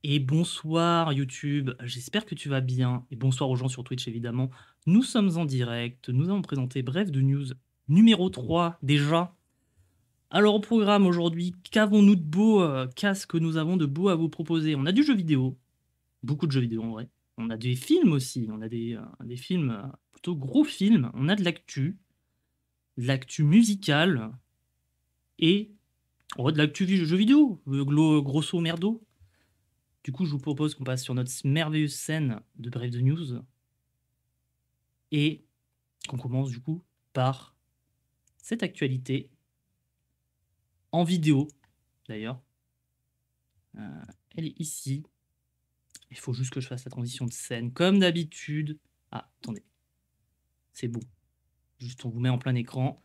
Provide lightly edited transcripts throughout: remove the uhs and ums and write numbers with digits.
Et bonsoir YouTube, j'espère que tu vas bien. Et bonsoir aux gens sur Twitch évidemment. Nous sommes en direct, nous allons présenter Bref de News numéro 3 déjà. Alors au programme aujourd'hui, qu'avons-nous de beau, qu'est-ce que nous avons de beau à vous proposer? On a du jeu vidéo, beaucoup de jeux vidéo en vrai. On a des films aussi, on a des films, plutôt gros films. On a de l'actu musicale et de l'actu jeu vidéo, grosso merdo. Du coup, je vous propose qu'on passe sur notre merveilleuse scène de Bref de News et qu'on commence du coup par cette actualité en vidéo d'ailleurs. Elle est ici. Il faut juste que je fasse la transition de scène comme d'habitude. Ah, attendez. C'est beau. Juste on vous met en plein écran.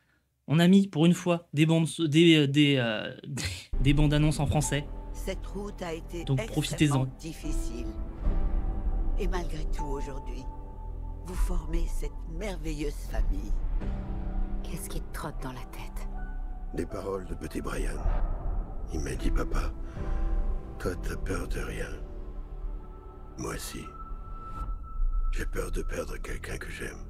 On a mis pour une fois des bandes, des bandes annonces en français. Cette route a été Donc extrêmement profitez-en. difficile. Et malgré tout, aujourd'hui, vous formez cette merveilleuse famille. Qu'est-ce qui te trotte dans la tête? Des paroles de petit Brian. Il m'a dit, papa, toi t'as peur de rien. Moi aussi. J'ai peur de perdre quelqu'un que j'aime.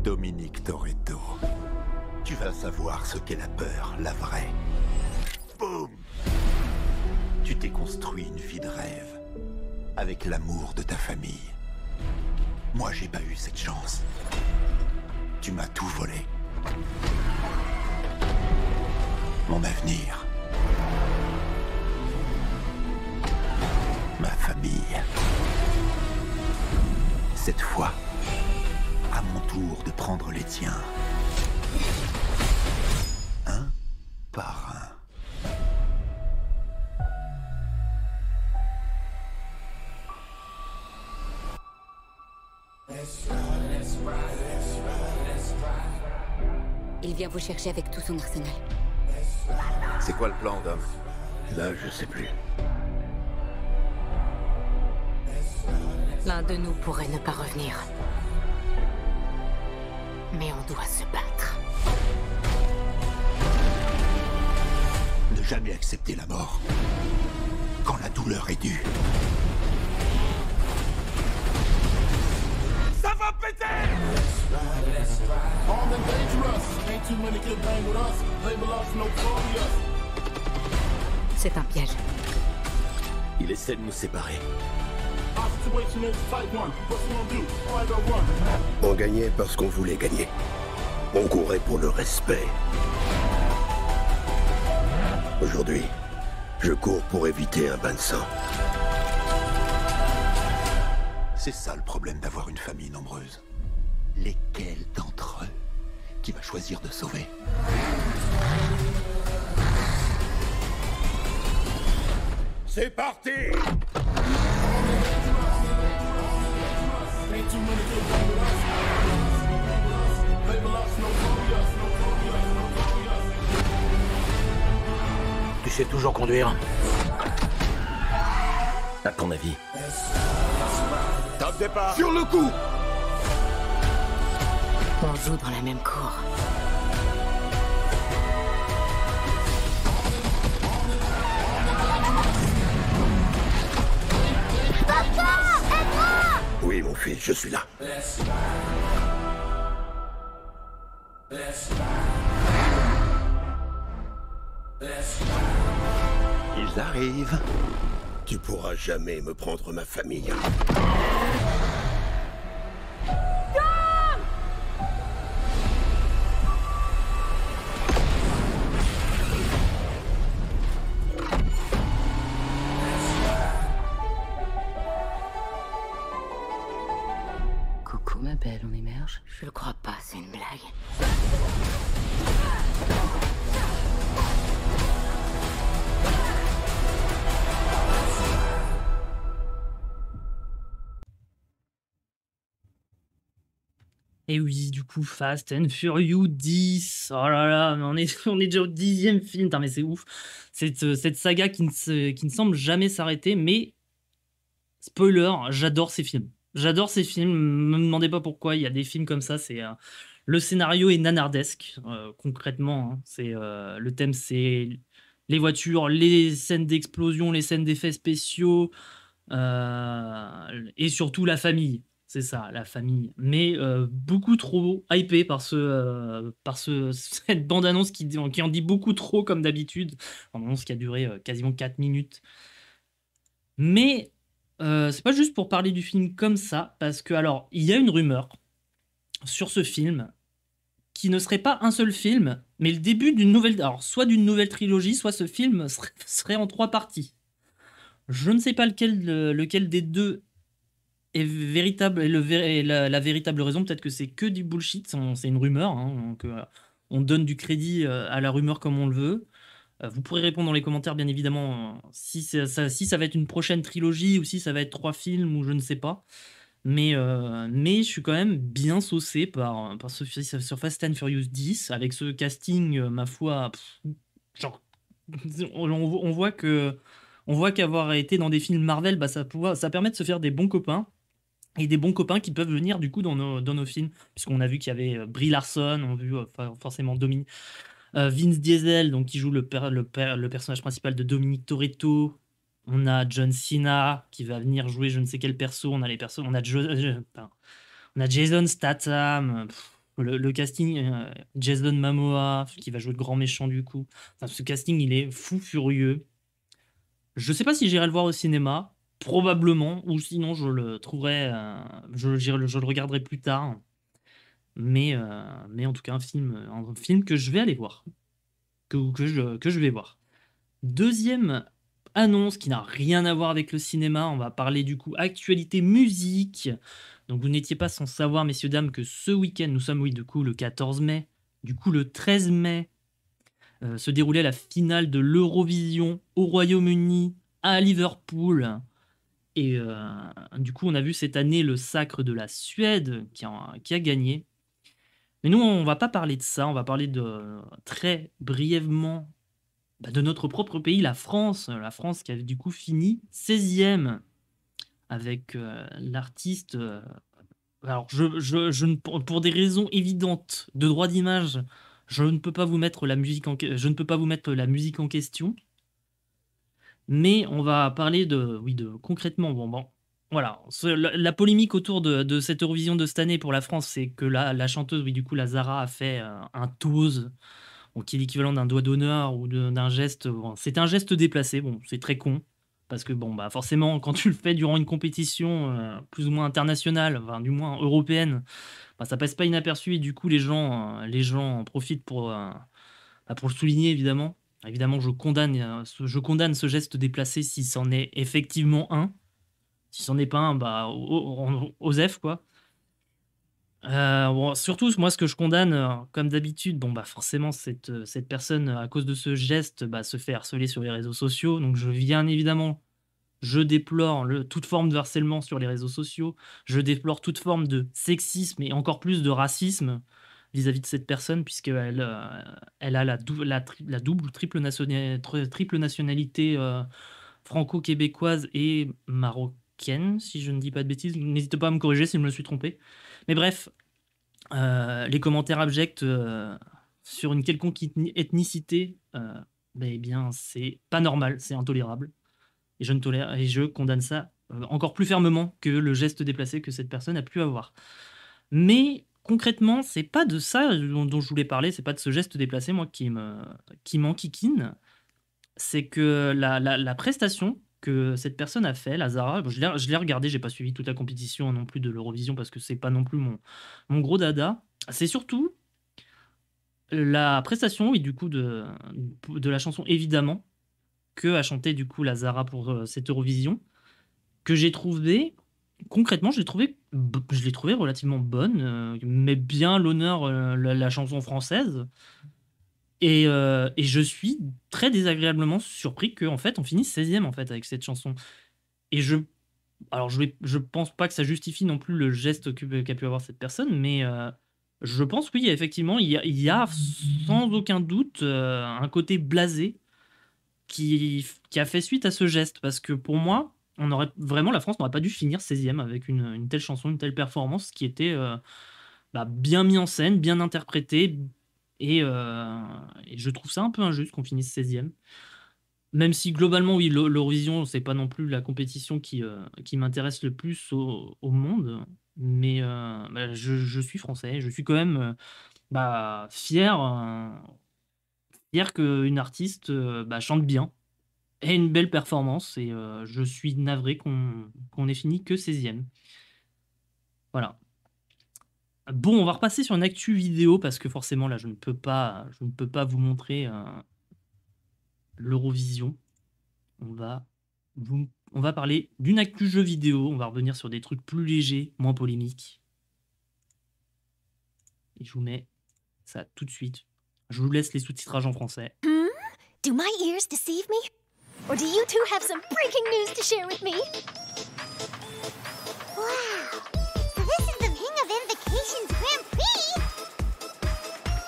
Dominique Toretto. Tu vas savoir ce qu'est la peur, la vraie. Boum! Tu t'es construit une vie de rêve, avec l'amour de ta famille. Moi, j'ai pas eu cette chance. Tu m'as tout volé. Mon avenir. Ma famille. Cette fois, à mon tour de prendre les tiens. Un par un. Il vient vous chercher avec tout son arsenal. C'est quoi le plan, Dom? Là, je sais plus. L'un de nous pourrait ne pas revenir. Mais on doit se battre. Ne jamais accepter la mort. Quand la douleur est due. Ça va péter! C'est un piège. Il essaie de nous séparer. On gagnait parce qu'on voulait gagner. On courait pour le respect. Aujourd'hui, je cours pour éviter un bain de sang. C'est ça le problème d'avoir une famille nombreuse. Lesquels d'entre eux qui va choisir de sauver? C'est parti! Tu sais toujours conduire? À ton avis? Top départ! Sur le coup! On joue dans la même cour. Oui, mon fils, je suis là. Ils arrivent. Tu pourras jamais me prendre ma famille. Coucou ma belle, on émerge? Je le crois pas, c'est une blague. Et oui, du coup, Fast and Furious 10. Oh là là, mais on est déjà au 10e film. Putain, mais c'est ouf. Cette saga qui ne semble jamais s'arrêter. Mais, spoiler, j'adore ces films. J'adore ces films. Me demandez pas pourquoi. Il y a des films comme ça. Le scénario est nanardesque, concrètement. Hein. Le thème, c'est les voitures, les scènes d'explosion, les scènes d'effets spéciaux, et surtout la famille. C'est ça, la famille. Mais beaucoup trop hypé cette bande-annonce qui en dit beaucoup trop, comme d'habitude. Bande-annonce qui a duré quasiment 4 minutes. Mais c'est pas juste pour parler du film comme ça, parce que, alors, il y a une rumeur sur ce film qui ne serait pas un seul film, mais le début d'une nouvelle... Alors, soit d'une nouvelle trilogie, soit ce film serait en 3 parties. Je ne sais pas lequel des deux est véritable, et la véritable raison. Peut-être que c'est que du bullshit, c'est une rumeur, hein, donc on donne du crédit à la rumeur comme on le veut. Vous pourrez répondre dans les commentaires, bien évidemment, si ça va être une prochaine trilogie ou si ça va être 3 films ou je ne sais pas. Mais je suis quand même bien saucé par ce sur Fast and Furious 10 avec ce casting, ma foi, genre, on voit qu'avoir été dans des films Marvel, bah, ça permet de se faire des bons copains. Et des bons copains qui peuvent venir du coup dans nos films. Puisqu'on a vu qu'il y avait Brie Larson, on a vu forcément Vince Diesel, donc, qui joue le personnage principal de Dominic Toretto. On a John Cena qui va venir jouer je ne sais quel perso. On a les persos, on a Jason Statham, le casting, Jason Momoa qui va jouer le grand méchant du coup. Enfin, ce casting, il est fou furieux. Je sais pas si j'irai le voir au cinéma, probablement, ou sinon je le trouverai, je le regarderai plus tard. Mais en tout cas, un film que je vais aller voir, que je vais voir. Deuxième annonce qui n'a rien à voir avec le cinéma, on va parler du coup actualité musique. Donc vous n'étiez pas sans savoir, messieurs, dames, que ce week-end, nous sommes, oui, du coup, le 14 mai, du coup, le 13 mai, se déroulait la finale de l'Eurovision au Royaume-Uni, à Liverpool. Et du coup, on a vu cette année le sacre de la Suède qui a gagné. Mais nous, on va pas parler de ça, on va parler très brièvement de notre propre pays, la France. La France qui a du coup fini 16e avec l'artiste... alors, pour des raisons évidentes de droit d'image, je ne peux pas vous mettre la musique en question. Mais on va parler concrètement. Bon, voilà. La polémique autour de cette Eurovision de cette année pour la France, c'est que la chanteuse, oui, du coup, la Zara, a fait un toast, qui est l'équivalent d'un doigt d'honneur ou d'un geste. Bon, c'est un geste déplacé. Bon, c'est très con. Parce que, bon, bah, forcément, quand tu le fais durant une compétition plus ou moins internationale, enfin, du moins européenne, bah, ça passe pas inaperçu. Et du coup, les gens en profitent pour le souligner, évidemment. Évidemment, je condamne ce geste déplacé si c'en est effectivement un. Si c'en est pas un, bah, osef, quoi. Bon, surtout, moi, ce que je condamne, comme d'habitude, bon, bah, forcément, cette personne, à cause de ce geste, bah, se fait harceler sur les réseaux sociaux. Donc, je déplore toute forme de harcèlement sur les réseaux sociaux. Je déplore toute forme de sexisme et encore plus de racisme vis-à-vis de cette personne, puisqu'elle elle a la double ou triple nationalité franco-québécoise et marocaine, si je ne dis pas de bêtises. N'hésitez pas à me corriger si je me suis trompé. Mais bref, les commentaires abjects sur une quelconque ethnicité, eh bien, c'est pas normal, c'est intolérable. Et je condamne ça encore plus fermement que le geste déplacé que cette personne a pu avoir. Mais concrètement, c'est pas de ça dont je voulais parler, c'est pas de ce geste déplacé, moi, qui m'enquiquine. C'est que la prestation que cette personne a fait, la Zara, bon, je l'ai regardé, j'ai pas suivi toute la compétition non plus de l'Eurovision parce que c'est pas non plus mon gros dada. C'est surtout la prestation, et du coup de la chanson, évidemment, que a chanté du coup la Zara pour cette Eurovision, que j'ai trouvé... Concrètement, je l'ai trouvé relativement bonne, mais bien l'honneur la chanson française. Et je suis très désagréablement surpris qu'en fait, on finisse 16e en fait, avec cette chanson. Et je pense pas que ça justifie non plus le geste qu'a pu avoir cette personne, mais je pense, oui, effectivement, il y a sans aucun doute un côté blasé qui a fait suite à ce geste. Parce que pour moi, la France n'aurait pas dû finir 16e avec une telle chanson, une telle performance qui était bien mis en scène, bien interprétée. Et je trouve ça un peu injuste qu'on finisse 16e. Même si globalement, oui, l'Eurovision, c'est pas non plus la compétition qui m'intéresse le plus au monde, mais bah, je suis français, je suis quand même, bah, fier qu'une artiste, bah, chante bien, ait une belle performance et je suis navré qu'on ait fini que 16e. Voilà. Bon, on va repasser sur une actu vidéo parce que forcément là, je ne peux pas vous montrer, l'Eurovision. On va parler d'une actu jeu vidéo, on va revenir sur des trucs plus légers, moins polémiques. Et je vous mets ça tout de suite. Je vous laisse les sous-titrages en français. Do my ears deceive me? Or do you two have some breaking news to share with me? Wow! So this is the King of Invocations Grand Prix?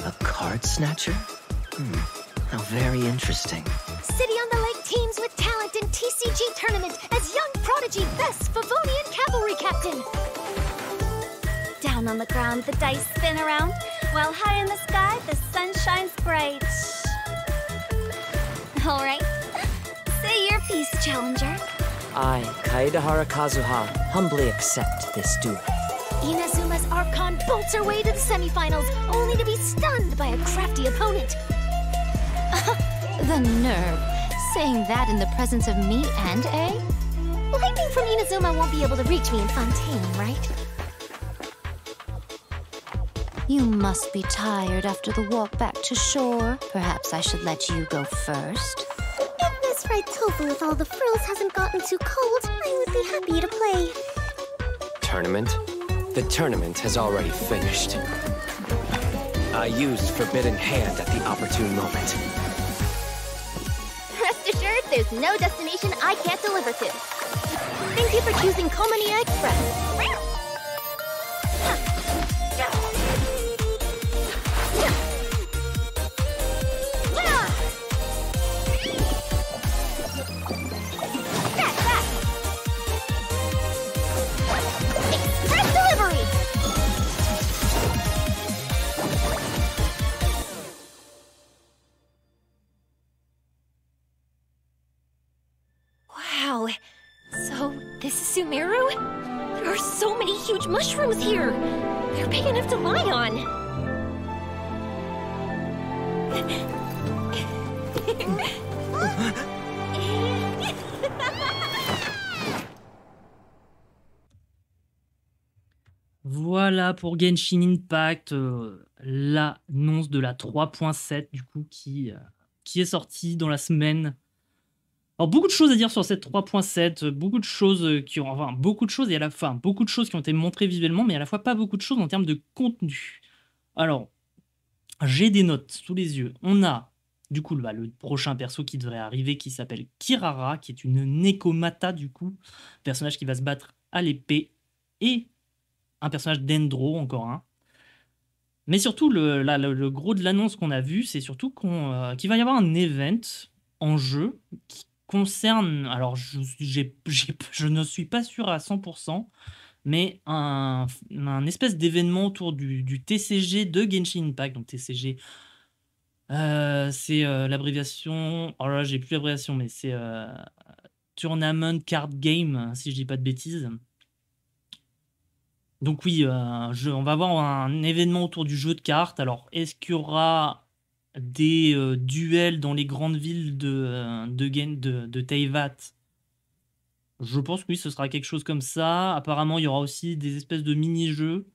A card snatcher? How very interesting. City on the Lake teams with talent in TCG tournament as young prodigy best Favonian cavalry captain. Down on the ground, the dice spin around, while high in the sky, the sun shines bright. All right. Say your piece, challenger. I, Kaedahara Kazuha, humbly accept this duel. Inazuma's Archon bolts her way to the semifinals, only to be stunned by a crafty opponent. The nerve. Saying that in the presence of me and A? Lightning from Inazuma won't be able to reach me in Fontaine, right? You must be tired after the walk back to shore. Perhaps I should let you go first. If this fried tofu with all the frills hasn't gotten too cold, I would be happy to play. Tournament? The tournament has already finished. I used Forbidden Hand at the opportune moment. Rest assured, there's no destination I can't deliver to. Thank you for choosing Komania Express. Express delivery! Wow. So, this is Sumeru? There are so many huge mushrooms here. They're big enough to lie on. Voilà pour Genshin Impact, l'annonce de la 3.7 du coup qui est sortie dans la semaine. Alors beaucoup de choses à dire sur cette 3.7, beaucoup de choses beaucoup de choses et à la fin beaucoup de choses qui ont été montrées visuellement, mais à la fois pas beaucoup de choses en termes de contenu. Alors, j'ai des notes sous les yeux. On a du coup le prochain perso qui devrait arriver qui s'appelle Kirara, qui est une Nekomata du coup, personnage qui va se battre à l'épée, et un personnage d'Endro, encore un. Mais surtout, le gros de l'annonce qu'on a vu, c'est surtout qu'il va y avoir un event en jeu qui concerne, alors je ne suis pas sûr à 100%, mais un espèce d'événement autour du TCG de Genshin Impact. Donc TCG, c'est l'abréviation, alors là j'ai plus l'abréviation, mais c'est Tournament Card Game, si je dis pas de bêtises. Donc oui, on va avoir un événement autour du jeu de cartes. Alors, est-ce qu'il y aura des duels dans les grandes villes de Teyvat? Je pense que oui, ce sera quelque chose comme ça. Apparemment, il y aura aussi des espèces de mini-jeux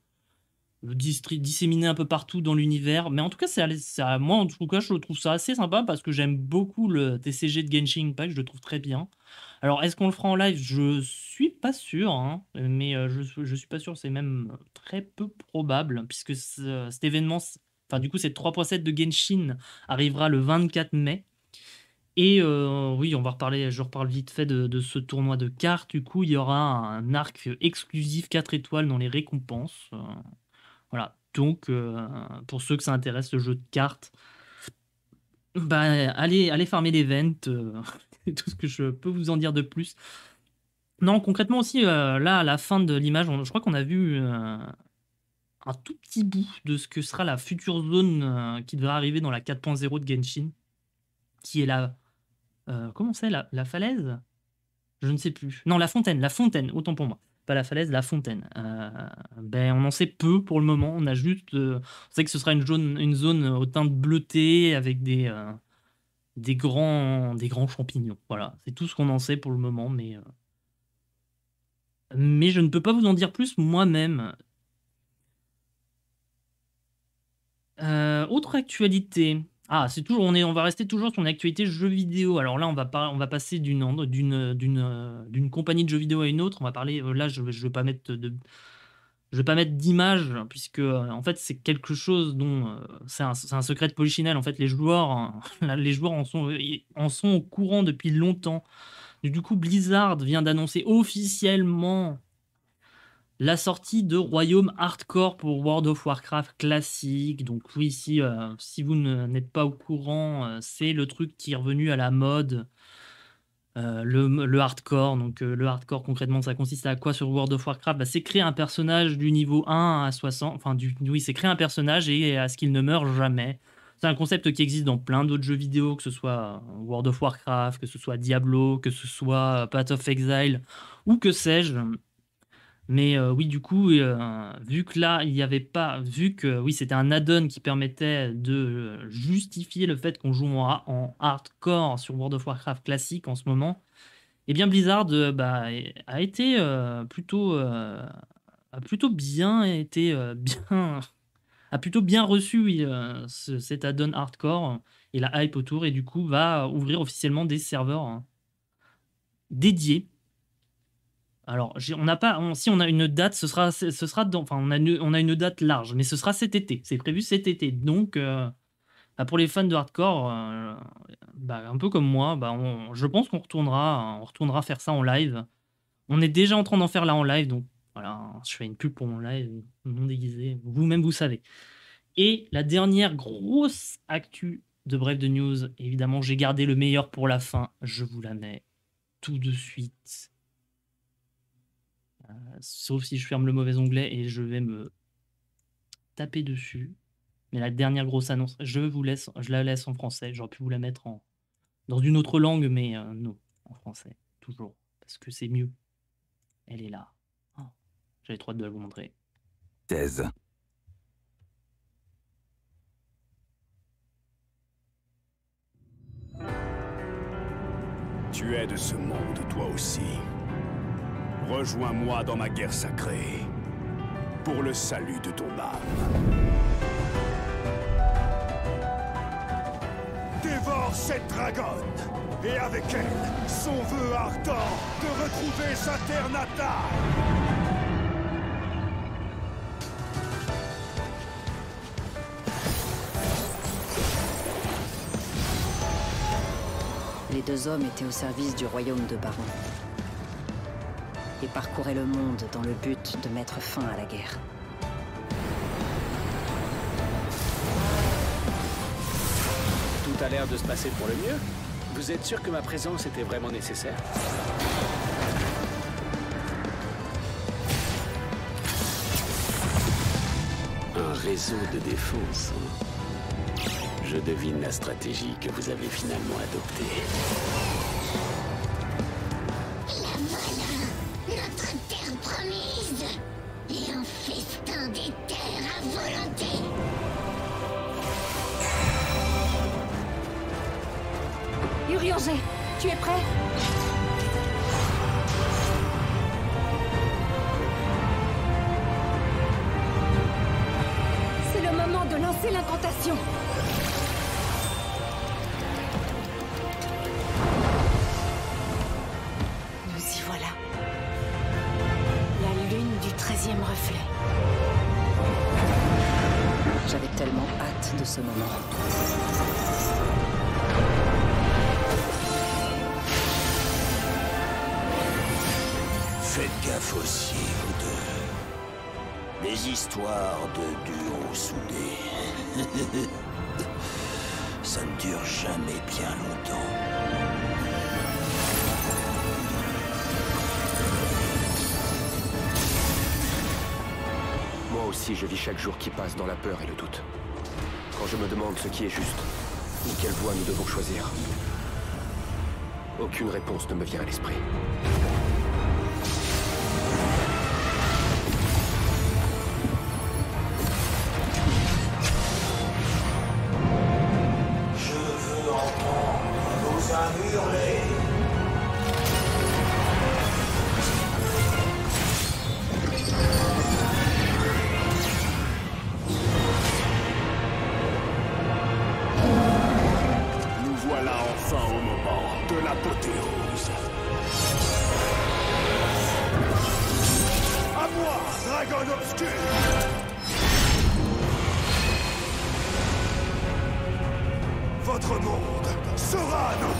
disséminés un peu partout dans l'univers. Mais en tout cas, moi, en tout cas, je trouve ça assez sympa parce que j'aime beaucoup le TCG de Genshin Impact. Je le trouve très bien. Alors, est-ce qu'on le fera en live? Je suis pas sûr, hein, mais je suis pas sûr, c'est même très peu probable, puisque cet événement, enfin du coup cette 3.7 de Genshin arrivera le 24 mai. Et oui, je reparle vite fait de ce tournoi de cartes. Du coup, il y aura un arc exclusif 4 étoiles dans les récompenses. Voilà, donc pour ceux que ça intéresse, le jeu de cartes, bah, allez farmer l'event. C'est tout ce que je peux vous en dire de plus. Non, concrètement aussi, là, à la fin de l'image, je crois qu'on a vu un tout petit bout de ce que sera la future zone qui devrait arriver dans la 4.0 de Genshin, qui est la comment c'est la falaise? Je ne sais plus. Non, la fontaine, autant pour moi. Pas la falaise, la fontaine. Ben, on en sait peu pour le moment. On a juste, on sait que ce sera une zone aux teintes bleutées avec des grands champignons. Voilà, c'est tout ce qu'on en sait pour le moment, mais je ne peux pas vous en dire plus moi-même. Autre actualité. Ah, c'est toujours, on va rester toujours sur une actualité jeux vidéo. Alors là, on va passer d'une compagnie de jeux vidéo à une autre. On va parler. Là, je vais pas mettre d'image puisque en fait c'est quelque chose dont c'est un secret de polichinelle. En fait, les joueurs en sont au courant depuis longtemps. Du coup, Blizzard vient d'annoncer officiellement la sortie de Royaume Hardcore pour World of Warcraft classique. Donc oui, si vous n'êtes pas au courant, c'est le truc qui est revenu à la mode, le hardcore. Donc le hardcore, concrètement, ça consiste à quoi sur World of Warcraft? C'est créer un personnage du niveau 1 à 60. Enfin, oui, c'est créer un personnage et à ce qu'il ne meure jamais. C'est un concept qui existe dans plein d'autres jeux vidéo, que ce soit World of Warcraft, que ce soit Diablo, que ce soit Path of Exile, ou que sais-je. Mais oui, du coup, vu que là, il n'y avait pas... Vu que oui, c'était un add-on qui permettait de justifier le fait qu'on joue en hardcore sur World of Warcraft classique en ce moment, eh bien Blizzard a été plutôt bien reçu cet add-on hardcore et la hype autour, et du coup va ouvrir officiellement des serveurs dédiés. Alors, si on a une date, ce sera on a une date large, mais ce sera cet été. C'est prévu cet été. Donc, pour les fans de hardcore, un peu comme moi, je pense qu'on retournera faire ça en live. On est déjà en train d'en faire là en live, donc voilà, je fais une pub pour mon live, non déguisé. Vous-même, vous savez. Et la dernière grosse actu de Bref de News, évidemment, j'ai gardé le meilleur pour la fin. Je vous la mets tout de suite. Sauf si je ferme le mauvais onglet et je vais me taper dessus. Mais la dernière grosse annonce, je la laisse en français. J'aurais pu vous la mettre dans une autre langue, mais non, en français, toujours. Parce que c'est mieux. Elle est là. Oh, j'avais trop hâte de la vous montrer. Thèse. Tu es de ce monde, toi aussi. Rejoins-moi dans ma guerre sacrée, pour le salut de ton âme. Dévore cette dragonne, et avec elle, son vœu ardent de retrouver sa terre natale. Les deux hommes étaient au service du royaume de Baron et parcouraient le monde dans le but de mettre fin à la guerre. Tout a l'air de se passer pour le mieux. Vous êtes sûr que ma présence était vraiment nécessaire? Un réseau de défense. Je devine la stratégie que vous avez finalement adoptée. Notre terre promise et un festin des terres à volonté. Urianger, tu es prêt? C'est le moment de lancer l'incantation. Reflet. J'avais tellement hâte de ce moment. Faites gaffe aussi, vous deux. Les histoires de duos soudés. Ça ne dure jamais bien longtemps. Moi aussi, je vis chaque jour qui passe dans la peur et le doute. Quand je me demande ce qui est juste, ou quelle voie nous devons choisir. Aucune réponse ne me vient à l'esprit. Je veux entendre vos âmes hurler. Nous voilà enfin au moment de l'apothéose. À moi, dragon obscur! Votre monde sera à nous!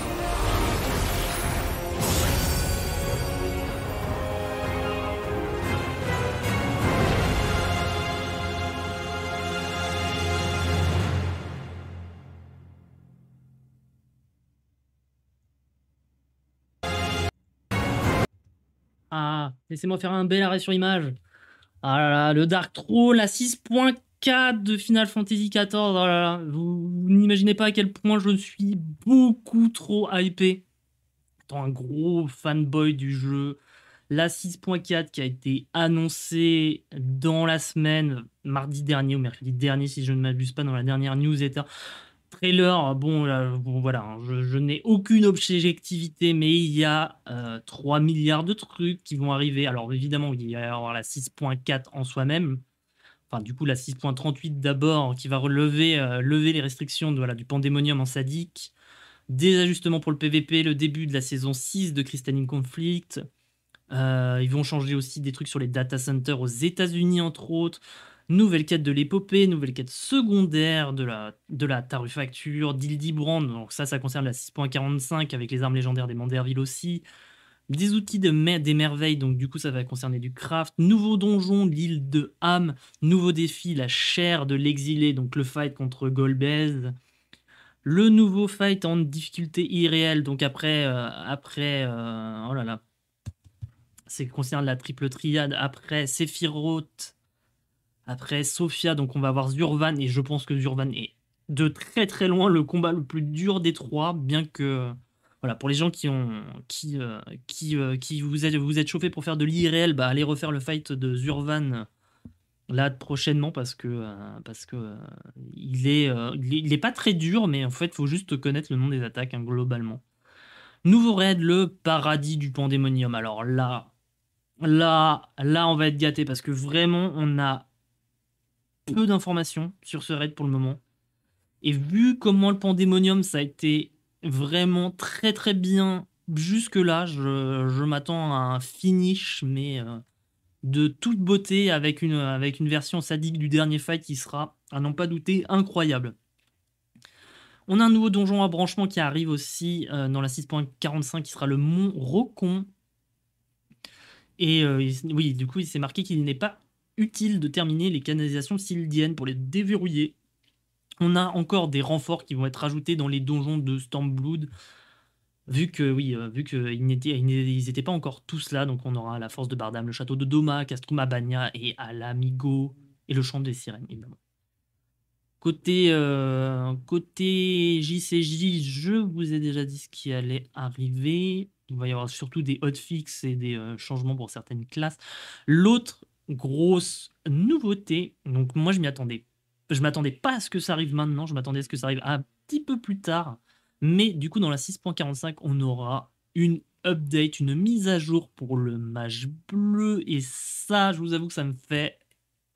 Ah, laissez-moi faire un bel arrêt sur image. Ah là là, le Dark Throne, la 6.4 de Final Fantasy XIV. Oh là là, vous n'imaginez pas à quel point je suis beaucoup trop hypé. Étant un gros fanboy du jeu. La 6.4 qui a été annoncée dans la semaine, mardi dernier ou mercredi dernier, si je ne m'abuse pas, dans la dernière newsletter. Trailer, bon, là, bon voilà, hein, je n'ai aucune objectivité, mais il y a 3 milliards de trucs qui vont arriver. Alors évidemment, il va y avoir la 6.4 en soi-même. Enfin, du coup, la 6.38 d'abord, qui va lever les restrictions de, voilà, du Pandemonium en sadique. Des ajustements pour le PVP, le début de la saison 6 de Crystalline Conflict. Ils vont changer aussi des trucs sur les data centers aux États-Unis, entre autres. Nouvelle quête de l'épopée, nouvelle quête secondaire de la tarufacture, d'Hildibrand. Donc ça concerne la 6.45 avec les armes légendaires des Manderville aussi. Des outils des merveilles, donc du coup ça va concerner du craft. Nouveau donjon, l'île de Ham. Nouveau défi, la chair de l'exilé, donc le fight contre Golbez. Le nouveau fight en difficulté irréelle, donc après oh là là, c'est concerne la triple triade, après Sephiroth, après Sophia, donc on va avoir Zurvan, et je pense que Zurvan est de très très loin le combat le plus dur des trois, bien que, voilà, pour les gens qui vous êtes chauffés pour faire de l'irréel, bah allez refaire le fight de Zurvan là prochainement, parce que il est pas très dur, mais en fait, faut juste connaître le nom des attaques, hein, globalement. Nouveau raid, le paradis du Pandemonium. Alors là, on va être gâté parce que vraiment, on a peu d'informations sur ce raid pour le moment. Et vu comment le Pandemonium, ça a été vraiment très très bien jusque-là, je m'attends à un finish, mais de toute beauté, avec une version sadique du dernier fight qui sera, à n'en pas douter, incroyable. On a un nouveau donjon à branchement qui arrive aussi dans la 6.45, qui sera le Mont Rocon. Et oui, du coup, il s'est marqué qu'il n'est pas utile de terminer les canalisations sildiennes pour les déverrouiller. On a encore des renforts qui vont être ajoutés dans les donjons de Stormblood, vu qu'ils n'étaient pas encore tous là. Donc on aura la force de Bardam, le château de Doma, Castruma Bagna et Alamigo, et le chant des sirènes, évidemment. Côté JCJ, je vous ai déjà dit ce qui allait arriver. Il va y avoir surtout des hotfix et des changements pour certaines classes. L'autre grosse nouveauté, donc moi je m'attendais pas à ce que ça arrive maintenant, je m'attendais à ce que ça arrive un petit peu plus tard. Mais du coup, dans la 6.45, on aura une update, une mise à jour pour le mage bleu. Et ça, je vous avoue que ça me fait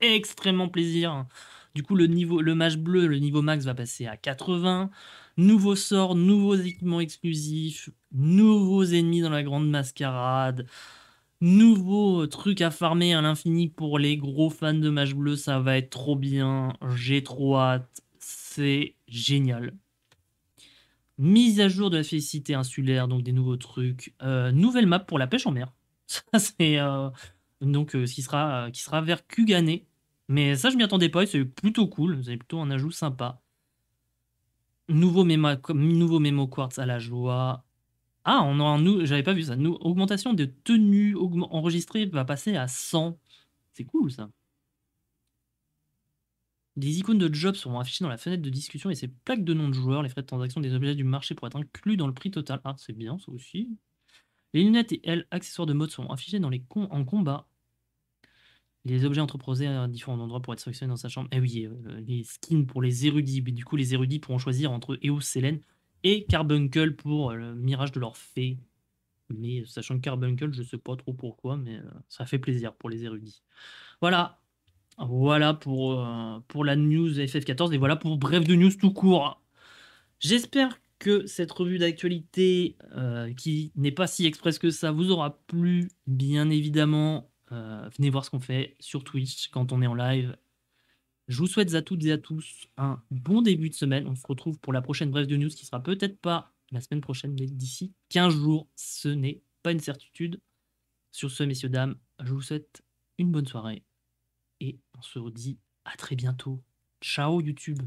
extrêmement plaisir. Du coup, le mage bleu, le niveau max va passer à 80. Nouveaux sorts, nouveaux équipements exclusifs, nouveaux ennemis dans la grande mascarade, nouveaux trucs à farmer à l'infini pour les gros fans de mage bleu. Ça va être trop bien. J'ai trop hâte. C'est génial. Mise à jour de la félicité insulaire, donc des nouveaux trucs. Nouvelle map pour la pêche en mer. Ça, c'est donc qui sera vers Kugane. Mais ça, je m'y attendais pas et c'est plutôt cool. C'est plutôt un ajout sympa. Nouveau mémo quartz à la joie. Ah, j'avais pas vu ça. Augmentation de tenue enregistrée va passer à 100. C'est cool ça. Des icônes de jobs seront affichées dans la fenêtre de discussion et ces plaques de nom de joueurs. Les frais de transaction des objets du marché pourraient être inclus dans le prix total. Ah, c'est bien, ça aussi. Les lunettes et accessoires de mode seront affichés dans les en combat. Les objets entreposés à différents endroits pour être sélectionnés dans sa chambre. Eh oui, les skins pour les érudits. Mais du coup, les érudits pourront choisir entre Eos Selene et Carbuncle pour le mirage de leur fée. Mais sachant que Carbuncle, je sais pas trop pourquoi, mais ça fait plaisir pour les érudits. Voilà. Voilà pour la news FF14 et voilà pour Bref de News tout court. J'espère que cette revue d'actualité, qui n'est pas si express que ça, vous aura plu. Bien évidemment, venez voir ce qu'on fait sur Twitch quand on est en live. Je vous souhaite à toutes et à tous un bon début de semaine. On se retrouve pour la prochaine Bref de News qui sera peut-être pas la semaine prochaine, mais d'ici 15 jours. Ce n'est pas une certitude. Sur ce, messieurs, dames, je vous souhaite une bonne soirée. Et on se redit à très bientôt. Ciao YouTube.